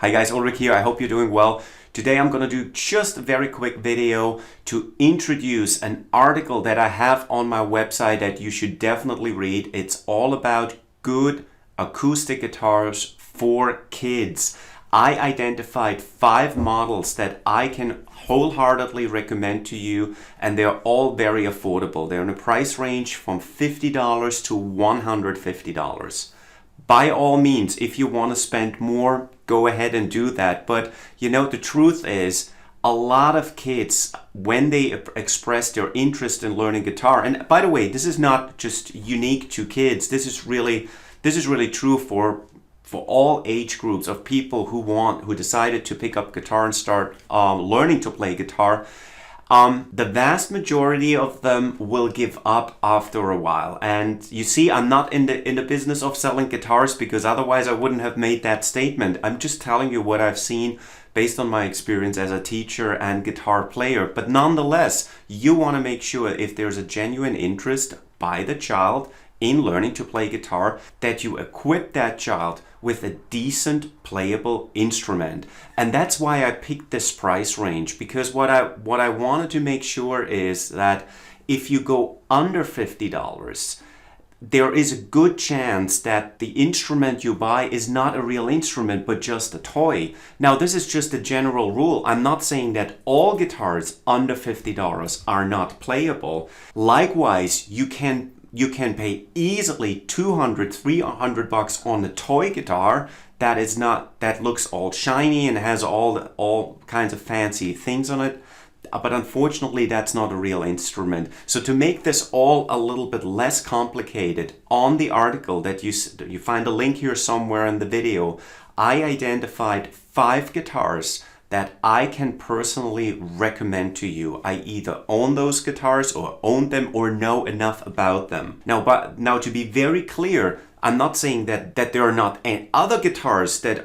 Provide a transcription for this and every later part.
Hi guys, Ulrich here. I hope you're doing well. Today I'm going to do just a very quick video to introduce an article that I have on my website that you should definitely read. It's all about good acoustic guitars for kids. I identified 5 models that I can wholeheartedly recommend to you, and they're all very affordable. They're in a price range from $50 to $150. By all means, if you want to spend more, go ahead and do that. But you know, the truth is, a lot of kids, when they express their interest in learning guitar, and by the way, this is not just unique to kids. This is really true for all age groups of people who decided to pick up guitar and start learning to play guitar. The vast majority of them will give up after a while. And you see, I'm not in the business of selling guitars, because otherwise I wouldn't have made that statement. I'm just telling you what I've seen based on my experience as a teacher and guitar player. But nonetheless, you want to make sure, if there's a genuine interest by the child in learning to play guitar, that you equip that child with a decent playable instrument. And that's why I picked this price range, because what I wanted to make sure is that if you go under $50, there is a good chance that the instrument you buy is not a real instrument but just a toy. Now, this is just a general rule. I'm not saying that all guitars under $50 are not playable. Likewise, you can pay easily $200-300 on a toy guitar that looks all shiny and has all kinds of fancy things on it. But unfortunately, that's not a real instrument. So to make this all a little bit less complicated, on the article that you find a link here somewhere in the video, I identified 5 guitars that I can personally recommend to you. I either own those guitars or own them or know enough about them. Now to be very clear, I'm not saying that there are not any other guitars that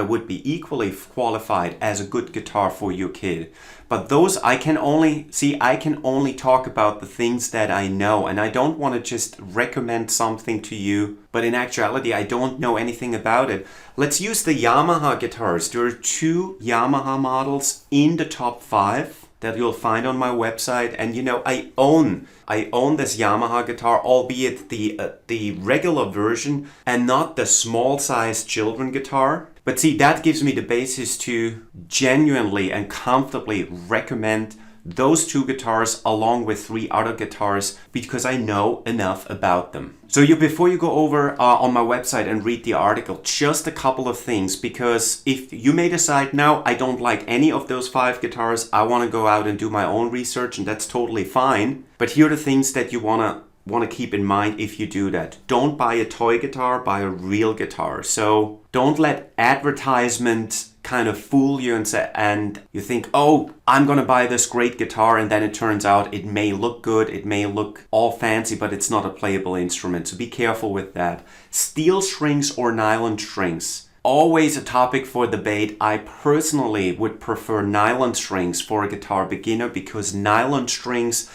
would be equally qualified as a good guitar for your kid. But those I can only talk about the things that I know, and I don't want to just recommend something to you, but in actuality I don't know anything about it. Let's use the Yamaha guitars. There are 2 Yamaha models in the top 5 that you'll find on my website, and you know, I own this Yamaha guitar, albeit the regular version and not the small size children guitar. But see, that gives me the basis to genuinely and comfortably recommend those 2 guitars along with 3 other guitars, because I know enough about them. So before you go over on my website and read the article, just a couple of things, because if you may decide, now I don't like any of those 5 guitars, I want to go out and do my own research, and that's totally fine. But here are the things that you want to keep in mind if you do that. Don't buy a toy guitar, buy a real guitar. So don't let advertisement kind of fool you and you think, oh, I'm gonna buy this great guitar, and then it turns out it may look good, it may look all fancy, but it's not a playable instrument. So be careful with that. Steel strings or nylon strings, always a topic for debate. I personally would prefer nylon strings for a guitar beginner, because nylon strings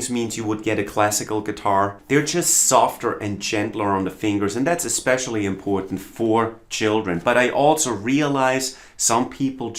means you would get a classical guitar. They're just softer and gentler on the fingers, and that's especially important for children. But I also realize some people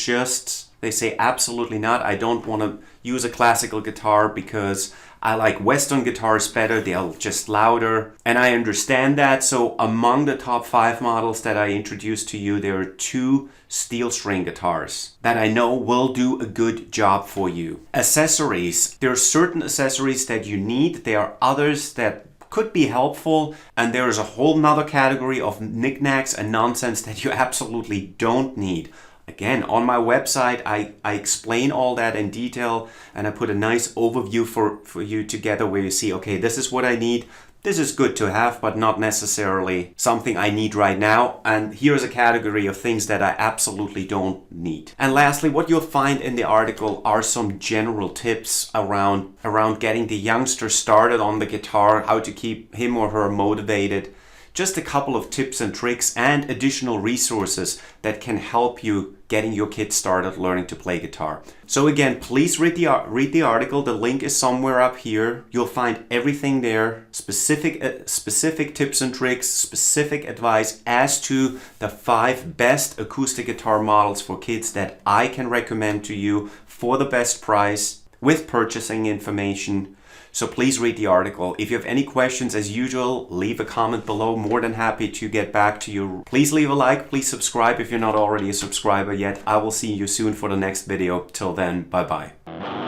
they say, absolutely not, I don't want to use a classical guitar because I like Western guitars better, they're just louder. And I understand that. So among the top 5 models that I introduced to you, there are 2 steel string guitars that I know will do a good job for you. Accessories. There are certain accessories that you need. There are others that could be helpful, and there is a whole nother category of knickknacks and nonsense that you absolutely don't need. Again, on my website, I explain all that in detail, and I put a nice overview for you together where you see, okay, this is what I need. This is good to have, but not necessarily something I need right now. And here's a category of things that I absolutely don't need. And lastly, what you'll find in the article are some general tips around getting the youngster started on the guitar, how to keep him or her motivated just a couple of tips and tricks and additional resources that can help you getting your kids started learning to play guitar. So again, please read the article. The link is somewhere up here. You'll find everything there, specific tips and tricks, specific advice as to the 5 best acoustic guitar models for kids that I can recommend to you for the best price with purchasing information. So please read the article. If you have any questions, as usual, leave a comment below. More than happy to get back to you. Please leave a like. Please subscribe if you're not already a subscriber yet. I will see you soon for the next video. Till then, bye-bye.